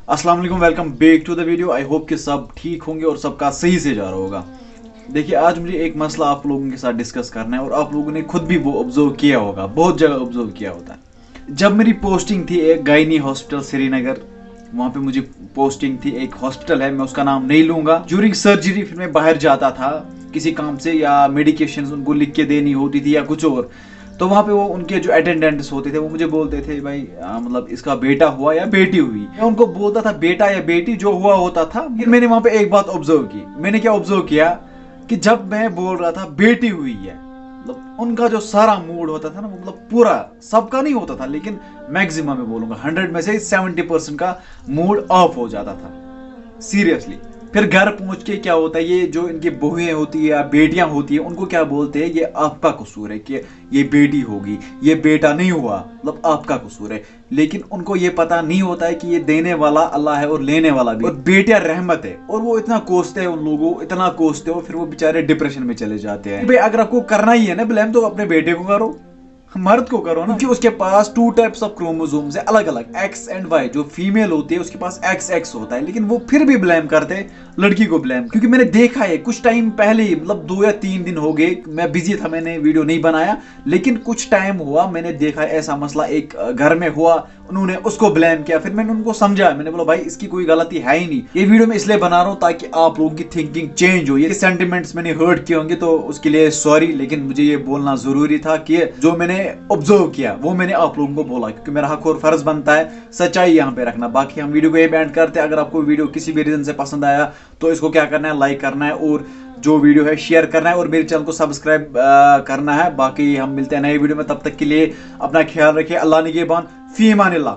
अस्सलाम वालेकुम, welcome back to the video. I hope कि सब ठीक होंगे और सबका सही से जा रहा होगा। देखिए, आज मुझे एक मसला आप लोगों के साथ डिस्कस करना है और आप लोगों ने खुद भी वो ऑब्जर्व किया होगा, बहुत जगह ऑब्जर्व किया होता है। जब मेरी पोस्टिंग थी एक गायनी हॉस्पिटल श्रीनगर, वहाँ पे मुझे पोस्टिंग थी, एक हॉस्पिटल है, मैं उसका नाम नहीं लूंगा। ड्यूरिंग सर्जरी फिर मैं बाहर जाता था किसी काम से, या मेडिकेशन उनको लिख के देनी होती थी या कुछ और, तो वहाँ पे वो उनके जो अटेंडेंट्स होते थे वो मुझे बोलते थे, भाई मतलब इसका बेटा हुआ या बेटी हुई। मैं उनको बोलता था बेटा या बेटी, जो हुआ होता था। फिर मैंने वहाँ पे एक बात ऑब्जर्व की। मैंने क्या ऑब्जर्व किया कि जब मैं बोल रहा था बेटी हुई है, मतलब उनका जो सारा मूड होता था ना, मतलब पूरा, सबका नहीं होता था लेकिन मैक्सिमम मैं बोलूंगा 100 में से 70% का मूड ऑफ हो जाता था, सीरियसली। फिर घर पहुंच के क्या होता है, ये जो इनकी बहुएं होती है या बेटियां होती है, उनको क्या बोलते हैं, ये आपका कसूर है कि ये बेटी होगी, ये बेटा नहीं हुआ, मतलब आपका कसूर है। लेकिन उनको ये पता नहीं होता है कि ये देने वाला अल्लाह है और लेने वाला भी, और बेटियां रहमत है। और वो इतना कोसते हैं, उन लोगों इतना कोसते हो, फिर वो बेचारे डिप्रेशन में चले जाते हैं। भाई अगर आपको करना ही है ना ब्लेम, तो अपने बेटे को करो, मर्द को करो ना, क्योंकि उसके पास 2 टाइप्स ऑफ क्रोमोसोम्स है, अलग अलग, एक्स एंड वाई। जो फीमेल होती है उसके पास एक्स होता है, लेकिन वो फिर भी ब्लेम करते हैं लड़की को ब्लेम। क्योंकि मैंने देखा है कुछ टाइम पहले ही, मतलब 2 या 3 दिन हो गए, मैं बिजी था, मैंने वीडियो नहीं बनाया, लेकिन कुछ टाइम हुआ, मैंने देखा ऐसा मसला एक घर में हुआ, उन्होंने उसको ब्लेम किया। फिर मैंने उनको समझा, मैंने बोला भाई इसकी कोई गलती है ही नहीं। ये वीडियो मैं इसलिए बना रहा हूँ ताकि आप लोगों की थिंकिंग चेंज हो। ये सेंटिमेंट्स मैंने हर्ट किए होंगे तो उसके लिए सॉरी, लेकिन मुझे ये बोलना जरूरी था कि जो मैंने ऑब्जर्व किया वो मैंने आप लोगों को बोला, क्योंकि मेरा हक और फर्ज बनता है सच्चाई यहाँ पे रखना। बाकी हम वीडियो को ये बैंड करते हैं। अगर आपको वीडियो किसी भी रीजन से पसंद आया तो इसको क्या करना है, लाइक करना है, और जो वीडियो है शेयर करना है, और मेरे चैनल को सब्सक्राइब करना है। बाकी हम मिलते हैं नए वीडियो में, तब तक के लिए अपना ख्याल रखिए। अल्लाह निगहबान, फी अमानिल्लाह।